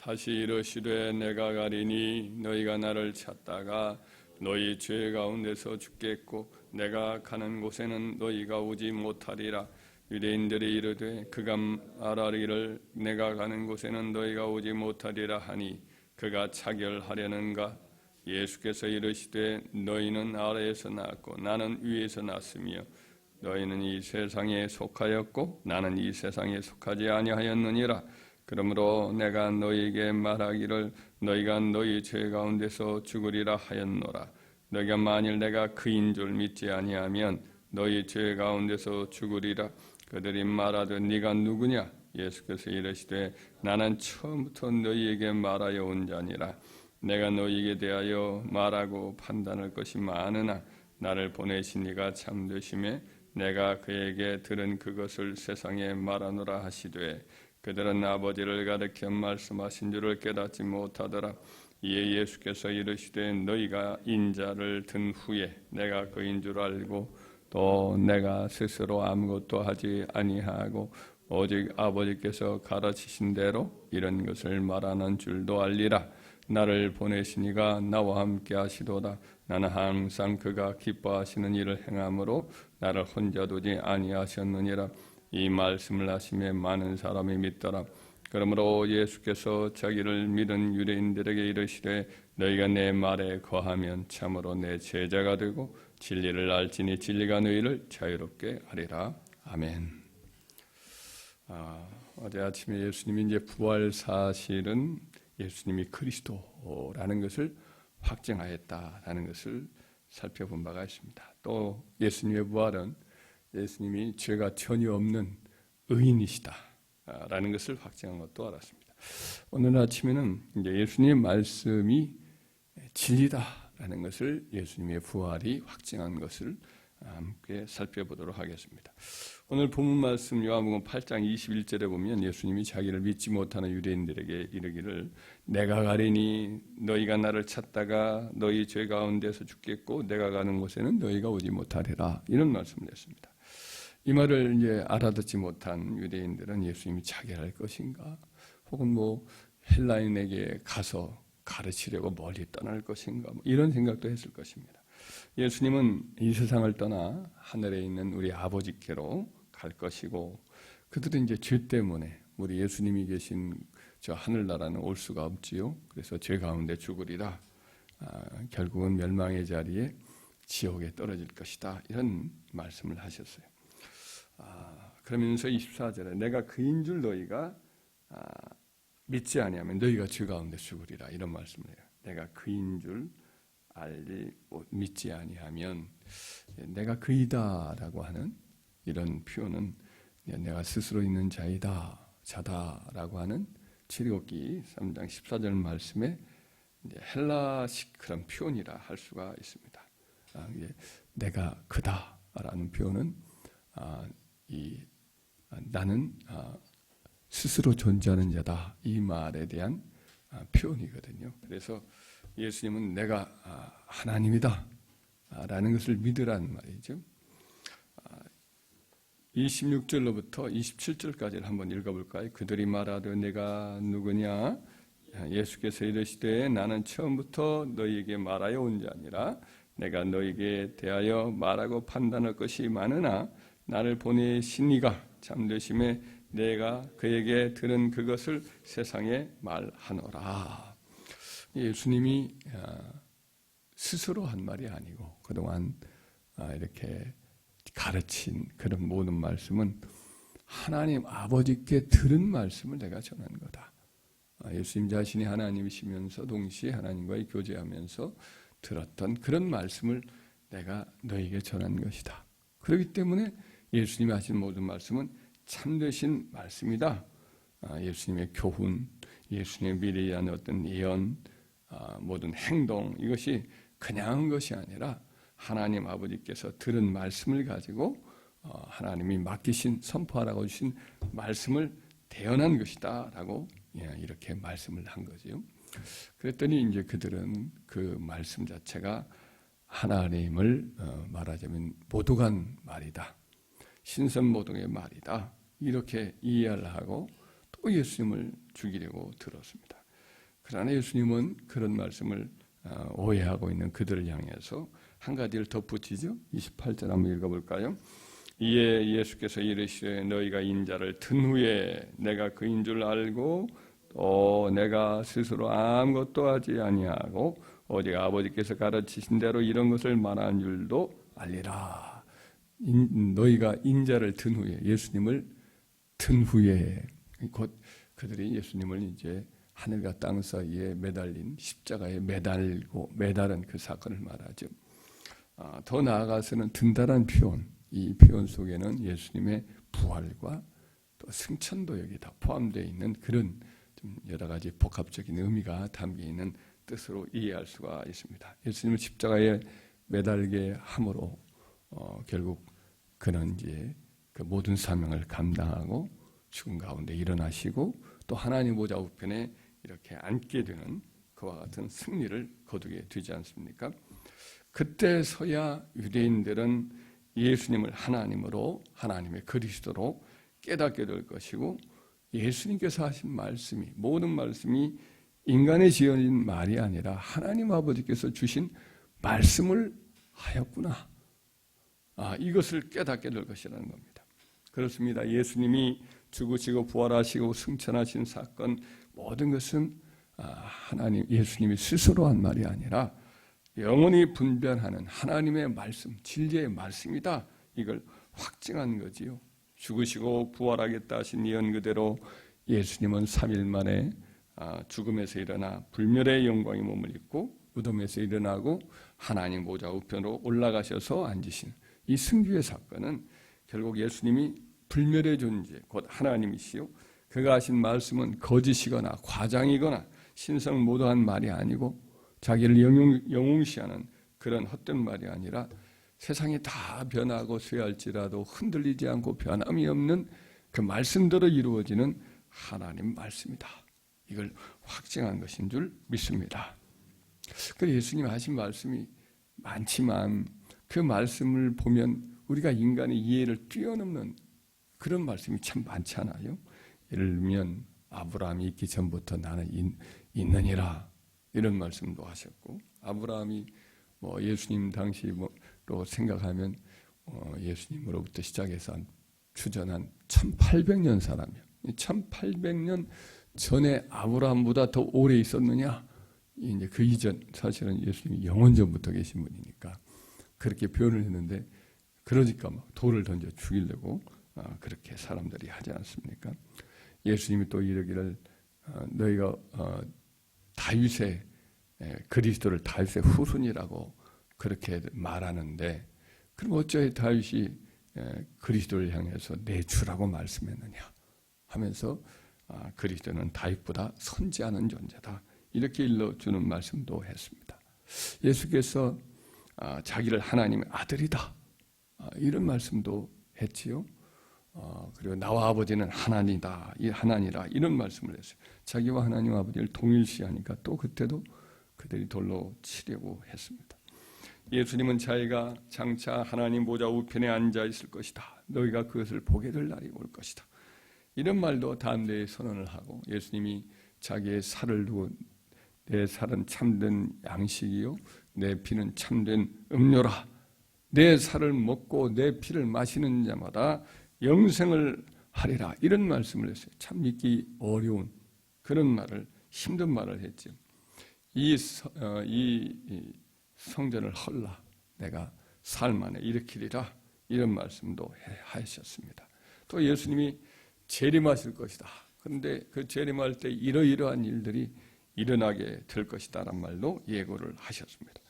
다시 이르시되 내가 가리니 너희가 나를 찾다가 너희 죄 가운데서 죽겠고 내가 가는 곳에는 너희가 오지 못하리라. 유대인들이 이르되 그가 말하기를 내가 가는 곳에는 너희가 오지 못하리라 하니 그가 차결하려는가? 예수께서 이르시되 너희는 아래에서 났고 나는 위에서 났으며 너희는 이 세상에 속하였고 나는 이 세상에 속하지 아니하였느니라. 그러므로 내가 너희에게 말하기를 너희가 너희 죄 가운데서 죽으리라 하였노라. 너희가 만일 내가 그인 줄 믿지 아니하면 너희 죄 가운데서 죽으리라. 그들이 말하되 네가 누구냐? 예수께서 이르시되 나는 처음부터 너희에게 말하여 온 자니라. 내가 너희에게 대하여 말하고 판단할 것이 많으나 나를 보내신 이가 참되심에 내가 그에게 들은 그것을 세상에 말하노라 하시되 그들은 아버지를 가리켜 말씀하신 줄을 깨닫지 못하더라. 이에 예수께서 이르시되 너희가 인자를 든 후에 내가 그인 줄 알고 또 내가 스스로 아무것도 하지 아니하고 오직 아버지께서 가르치신 대로 이런 것을 말하는 줄도 알리라. 나를 보내신 이가 나와 함께 하시도다. 나는 항상 그가 기뻐하시는 일을 행함으로 나를 혼자 두지 아니하셨느니라. 이 말씀을 하심에 많은 사람이 믿더라. 그러므로 예수께서 자기를 믿은 유대인들에게 이르시되 너희가 내 말에 거하면 참으로 내 제자가 되고 진리를 알지니 진리가 너희를 자유롭게 하리라. 아멘. 어제 아침에 예수님이 이제 부활 사실은 예수님이 그리스도라는 것을 확증하였다라는 것을 살펴본 바가 있습니다. 또 예수님의 부활은 예수님이 죄가 전혀 없는 의인이시다라는 것을 확증한 것도 알았습니다. 오늘 아침에는 이제 예수님의 말씀이 진리다라는 것을 예수님의 부활이 확증한 것을 함께 살펴보도록 하겠습니다. 오늘 본문 말씀 요한복음 8장 21절에 보면 예수님이 자기를 믿지 못하는 유대인들에게 이르기를 내가 가리니 너희가 나를 찾다가 너희 죄 가운데서 죽겠고 내가 가는 곳에는 너희가 오지 못하리라. 이런 말씀을 했습니다. 이 말을 이제 알아듣지 못한 유대인들은 예수님이 자결할 것인가, 혹은 헬라인에게 가서 가르치려고 멀리 떠날 것인가, 이런 생각도 했을 것입니다. 예수님은 이 세상을 떠나 하늘에 있는 우리 아버지께로 갈 것이고, 그들은 이제 죄 때문에 우리 예수님이 계신 저 하늘나라는 올 수가 없지요. 그래서 죄 가운데 죽으리라. 결국은 멸망의 자리에 지옥에 떨어질 것이다. 이런 말씀을 하셨어요. 그러면서 24절에 내가 그인 줄 너희가 믿지 아니하면 너희가 죄 가운데 죽으리라. 이런 말씀을 해요. 내가 그인 줄 믿지 아니하면, 내가 그이다라고 하는 이런 표현은 내가 스스로 있는 자다라고 하는 출애굽기 3장 14절 말씀에 헬라식 그런 표현이라 할 수가 있습니다. 내가 그다라는 표현은 나는 스스로 존재하는 자다, 이 말에 대한 표현이거든요. 그래서 예수님은 내가 하나님이다 라는 것을 믿으라는 말이죠. 26절로부터 27절까지를 한번 읽어볼까요? 그들이 말하되 내가 누구냐? 예수께서 이르시되 나는 처음부터 너희에게 말하여 온 자니라. 내가 너희에게 대하여 말하고 판단할 것이 많으나 나를 보내신 이가 참되심에 내가 그에게 들은 그것을 세상에 말하노라. 예수님이 스스로 한 말이 아니고 그동안 이렇게 가르친 그런 모든 말씀은 하나님 아버지께 들은 말씀을 내가 전한 거다. 예수님 자신이 하나님이시면서 동시에 하나님과의 교제하면서 들었던 그런 말씀을 내가 너에게 전한 것이다. 그렇기 때문에 예수님이 하신 모든 말씀은 참되신 말씀이다. 예수님의 교훈, 예수님의 미래에 대한 어떤 예언, 모든 행동, 이것이 그냥 것이 아니라 하나님 아버지께서 들은 말씀을 가지고 하나님이 맡기신, 선포하라고 주신 말씀을 대언한 것이다 라고 이렇게 말씀을 한 거죠. 그랬더니 이제 그들은 그 말씀 자체가 하나님을 말하자면 모독한 말이다, 신선모독의 말이다, 이렇게 이해를 하고 또 예수님을 죽이려고 들었습니다. 그러나 예수님은 그런 말씀을 오해하고 있는 그들을 향해서 한 가지를 덧붙이죠. 28절 한번 읽어볼까요? 이에 예수께서 이르시되 너희가 인자를 든 후에 내가 그인 줄 알고 또 내가 스스로 아무것도 하지 아니하고 오직 아버지께서 가르치신 대로 이런 것을 말한 줄도 알리라. 너희가 인자를 든 후에, 예수님을 든 후에, 곧 그들이 예수님을 이제 하늘과 땅 사이에 매달린 십자가에 매달은 그 사건을 말하죠. 더 나아가서는 든다란 표현, 이 표현 속에는 예수님의 부활과 또 승천도 여기 다 포함되어 있는 그런 좀 여러 가지 복합적인 의미가 담겨 있는 뜻으로 이해할 수가 있습니다. 예수님을 십자가에 매달게 함으로 결국 그는 이제 그 모든 사명을 감당하고 죽음 가운데 일어나시고 또 하나님 보좌 우편에 이렇게 앉게 되는 그와 같은 승리를 거두게 되지 않습니까? 그때서야 유대인들은 예수님을 하나님으로, 하나님의 그리스도로 깨닫게 될 것이고, 예수님께서 하신 말씀이, 모든 말씀이 인간의 지어진 말이 아니라 하나님 아버지께서 주신 말씀을 하였구나, 이것을 깨닫게 될 것이라는 겁니다. 그렇습니다. 예수님이 죽으시고 부활하시고 승천하신 사건, 모든 것은 하나님, 예수님이 스스로 한 말이 아니라 영원히 분별하는 하나님의 말씀, 진리의 말씀이다, 이걸 확증한 거지요. 죽으시고 부활하겠다 하신 예언 그대로 예수님은 3일 만에 죽음에서 일어나 불멸의 영광의 몸을 입고 무덤에서 일어나고 하나님 보좌 우편으로 올라가셔서 앉으신 이 승리의 사건은 결국 예수님이 불멸의 존재, 곧 하나님이시요, 그가 하신 말씀은 거짓이거나 과장이거나 신성모독한 말이 아니고 자기를 영웅시하는 그런 헛된 말이 아니라 세상이 다 변하고 쇠할지라도 흔들리지 않고 변함이 없는 그 말씀대로 이루어지는 하나님 말씀이다, 이걸 확증한 것인 줄 믿습니다. 그 예수님 하신 말씀이 많지만 그 말씀을 보면 우리가 인간의 이해를 뛰어넘는 그런 말씀이 참 많잖아요. 예를 들면 아브라함이 있기 전부터 나는 있느니라, 이런 말씀도 하셨고, 아브라함이 예수님 당시로 생각하면 예수님으로부터 시작해서 추전한 1800년 사람이요. 1800년 전에 아브라함보다 더 오래 있었느냐? 이제 그 이전, 사실은 예수님이 영원 전부터 계신 분이니까 그렇게 표현을 했는데, 그러니까 막 돌을 던져 죽이려고 그렇게 사람들이 하지 않습니까? 예수님이 또 이러기를 너희가 다윗의 그리스도를 다윗의 후손이라고 그렇게 말하는데, 그럼 어찌 다윗이 그리스도를 향해서 내 주라고 말씀했느냐 하면서 그리스도는 다윗보다 선지하는 존재다, 이렇게 일러주는 말씀도 했습니다. 예수께서 자기를 하나님의 아들이다, 이런 말씀도 했지요. 그리고 나와 아버지는 하나니라, 이런 말씀을 했어요. 자기와 하나님 아버지를 동일시하니까 또 그때도 그들이 돌로 치려고 했습니다. 예수님은 자기가 장차 하나님 보좌 우편에 앉아 있을 것이다, 너희가 그것을 보게 될 날이 올 것이다, 이런 말도 담대히 선언을 하고, 예수님이 자기의 살을 두고 내 살은 참된 양식이요 내 피는 참된 음료라, 내 살을 먹고 내 피를 마시는 자마다 영생을 하리라, 이런 말씀을 했어요. 참 믿기 어려운 그런 말을, 힘든 말을 했죠. 이 성전을 헐라 내가 삶 안에 일으키리라, 이런 말씀도 하셨습니다. 또 예수님이 재림하실 것이다, 그런데 그 재림할 때 이러이러한 일들이 일어나게 될 것이다 라는 말도 예고를 하셨습니다.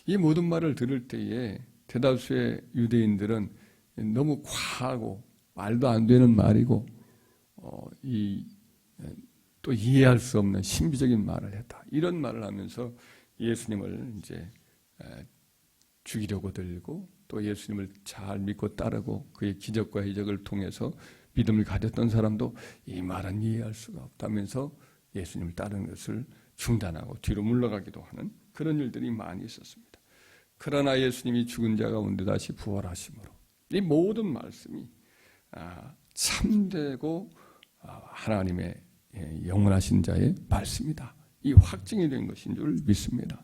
이 모든 말을 들을 때에 대다수의 유대인들은 너무 과하고 말도 안 되는 말이고 또 이해할 수 없는 신비적인 말을 했다, 이런 말을 하면서 예수님을 이제 죽이려고 들고, 또 예수님을 잘 믿고 따르고 그의 기적과 이적을 통해서 믿음을 가졌던 사람도 이 말은 이해할 수가 없다면서 예수님을 따르는 것을 중단하고 뒤로 물러가기도 하는 그런 일들이 많이 있었습니다. 그러나 예수님이 죽은 자 가운데 다시 부활하심으로 이 모든 말씀이 참되고 하나님의 영원하신 자의 말씀이다, 이 확증이 된 것인 줄 믿습니다.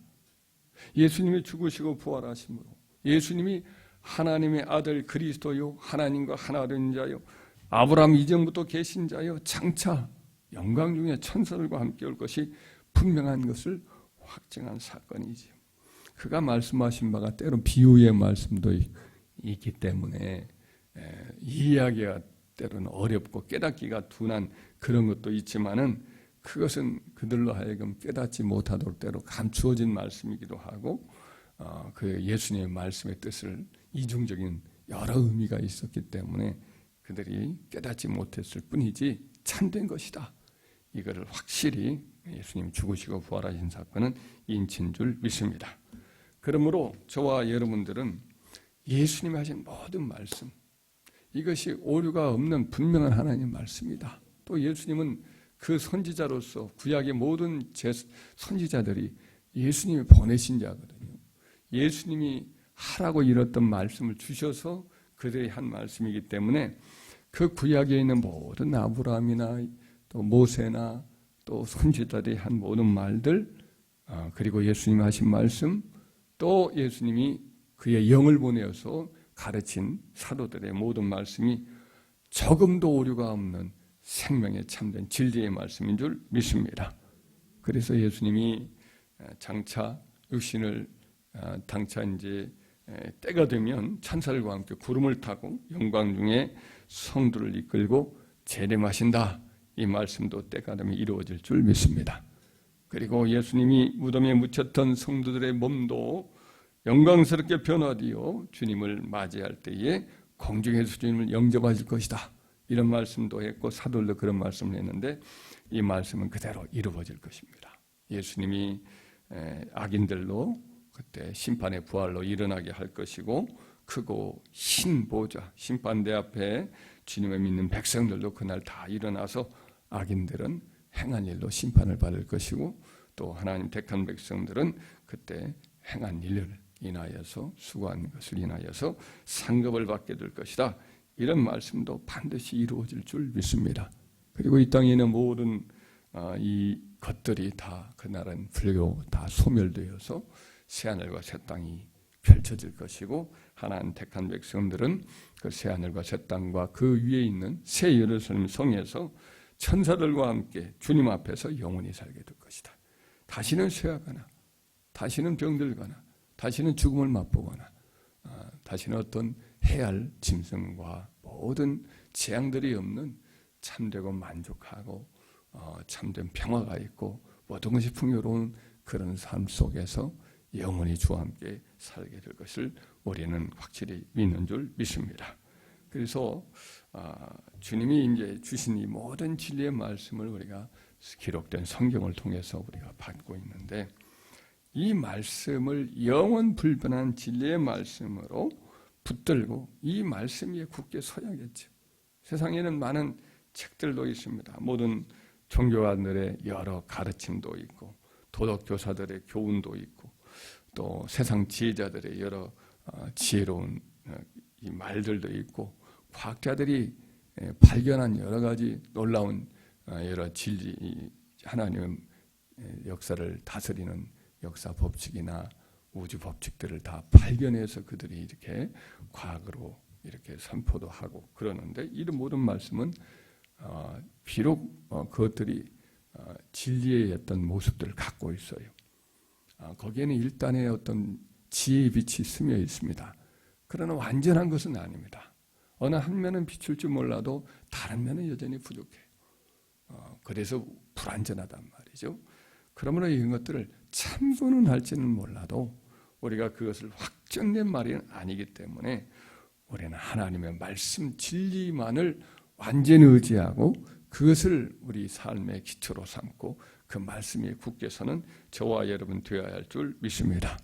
예수님이 죽으시고 부활하심으로 예수님이 하나님의 아들 그리스도요 하나님과 하나 된 자요 아브라함 이전부터 계신 자요 장차 영광 중에 천사들과 함께 올 것이 분명한 것을 확증한 사건이지요. 그가 말씀하신 바가 때로 비유의 말씀도 있기 때문에 이 이야기가 때로는 어렵고 깨닫기가 둔한 그런 것도 있지만은 그것은 그들로 하여금 깨닫지 못하도록 때로 감추어진 말씀이기도 하고 그 예수님의 말씀의 뜻을 이중적인 여러 의미가 있었기 때문에 그들이 깨닫지 못했을 뿐이지 참된 것이다. 이거를 확실히 예수님 죽으시고 부활하신 사건은 인치인 줄 믿습니다. 그러므로 저와 여러분들은 예수님이 하신 모든 말씀, 이것이 오류가 없는 분명한 하나님의 말씀이다. 또 예수님은 그 선지자로서 구약의 모든 선지자들이 예수님이 보내신 자거든요. 예수님이 하라고 이뤘던 말씀을 주셔서 그들이 한 말씀이기 때문에 그 구약에 있는 모든 아브라함이나 또 모세나 또 선지자들이 한 모든 말들, 그리고 예수님이 하신 말씀, 또 예수님이 그의 영을 보내어서 가르친 사도들의 모든 말씀이 조금도 오류가 없는 생명에 참된 진리의 말씀인 줄 믿습니다. 그래서 예수님이 장차 육신을 당차 이제 때가 되면 천사들과 함께 구름을 타고 영광 중에 성도를 이끌고 재림하신다. 이 말씀도 때가 되면 이루어질 줄 믿습니다. 그리고 예수님이 무덤에 묻혔던 성도들의 몸도 영광스럽게 변화되어 주님을 맞이할 때에 공중에서 주님을 영접하실 것이다. 이런 말씀도 했고 사도들도 그런 말씀을 했는데 이 말씀은 그대로 이루어질 것입니다. 예수님이 악인들로 그때 심판의 부활로 일어나게 할 것이고 크고 흰 보좌, 심판대 앞에 주님을 믿는 백성들도 그날 다 일어나서 악인들은 행한 일로 심판을 받을 것이고 또 하나님 택한 백성들은 그때 행한 일을 인하여서 수고한 것을 인하여서 상급을 받게 될 것이다. 이런 말씀도 반드시 이루어질 줄 믿습니다. 그리고 이 땅에 있는 모든 이 것들이 다 그날은 불교 다 소멸되어서 새하늘과 새 땅이 펼쳐질 것이고 하나님 택한 백성들은 그 새하늘과 새 땅과 그 위에 있는 새 예루살렘 성에서 천사들과 함께 주님 앞에서 영원히 살게 될 것이다. 다시는 쇠하거나 다시는 병들거나 다시는 죽음을 맛보거나 다시는 어떤 해할 짐승과 모든 재앙들이 없는 참되고 만족하고 참된 평화가 있고 모든 것이 풍요로운 그런 삶 속에서 영원히 주와 함께 살게 될 것을 우리는 확실히 믿는 줄 믿습니다. 그래서 주님이 이제 주신 이 모든 진리의 말씀을 우리가 기록된 성경을 통해서 우리가 받고 있는데 이 말씀을 영원 불변한 진리의 말씀으로 붙들고 이 말씀 위에 굳게 서야겠죠. 세상에는 많은 책들도 있습니다. 모든 종교가들의 여러 가르침도 있고 도덕교사들의 교훈도 있고 또 세상 지혜자들의 여러 지혜로운 이 말들도 있고 과학자들이 발견한 여러 가지 놀라운 여러 진리, 하나님의 역사를 다스리는 역사 법칙이나 우주 법칙들을 다 발견해서 그들이 이렇게 과학으로 이렇게 선포도 하고 그러는데 이런 모든 말씀은 비록 그것들이 진리의 어떤 모습들을 갖고 있어요. 거기에는 일단의 어떤 지혜의 빛이 스며 있습니다. 그러나 완전한 것은 아닙니다. 어느 한 면은 비출 줄 몰라도 다른 면은 여전히 부족해요. 그래서 불완전하단 말이죠. 그러므로 이런 것들을 참고는 할지는 몰라도 우리가 그것을 확정된 말이 아니기 때문에 우리는 하나님의 말씀 진리만을 완전히 의지하고 그것을 우리 삶의 기초로 삼고 그 말씀에 굳게 서는 저와 여러분 되어야 할 줄 믿습니다.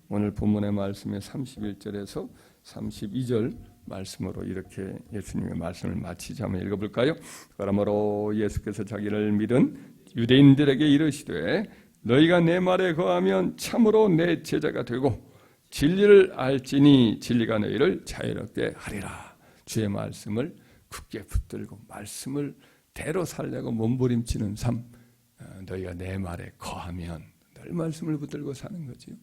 오늘 본문의 말씀의 31절에서 32절 말씀으로 이렇게 예수님의 말씀을 마치자 한번 읽어볼까요? 그러므로 예수께서 자기를 믿은 유대인들에게 이르시되 너희가 내 말에 거하면 참으로 내 제자가 되고 진리를 알지니 진리가 너희를 자유롭게 하리라. 주의 말씀을 굳게 붙들고 말씀을 대로 살려고 몸부림치는 삶, 너희가 내 말에 거하면 늘 말씀을 붙들고 사는 거지요.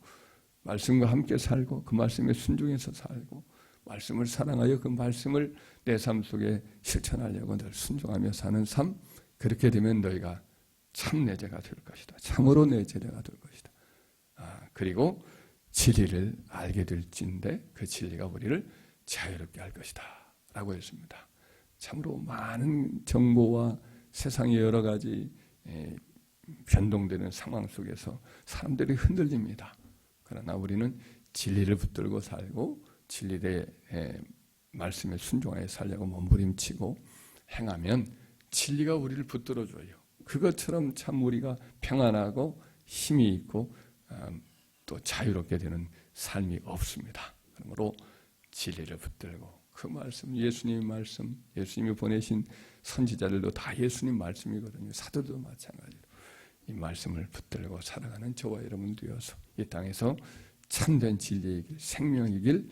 말씀과 함께 살고 그 말씀에 순종해서 살고 말씀을 사랑하여 그 말씀을 내 삶 속에 실천하려고 늘 순종하며 사는 삶, 그렇게 되면 너희가 참 내 제가 될 것이다. 참으로 내 제자가 될 것이다. 그리고 진리를 알게 될진데 그 진리가 우리를 자유롭게 할 것이다 라고 했습니다. 참으로 많은 정보와 세상의 여러 가지 변동되는 상황 속에서 사람들이 흔들립니다. 그러나 우리는 진리를 붙들고 살고 진리의 말씀에 순종하여 살려고 몸부림치고 행하면 진리가 우리를 붙들어줘요. 그것처럼 참 우리가 평안하고 힘이 있고 또 자유롭게 되는 삶이 없습니다. 그러므로 진리를 붙들고 그 말씀, 예수님의 말씀, 예수님이 보내신 선지자들도 다 예수님 말씀이거든요. 사도도 마찬가지로 이 말씀을 붙들고 살아가는 저와 여러분 되어서 이 땅에서 참된 진리의 길, 생명의 길,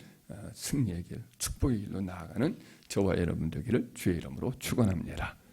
승리의 길, 축복의 길로 나아가는 저와 여러분 되기를 주의 이름으로 축원합니다.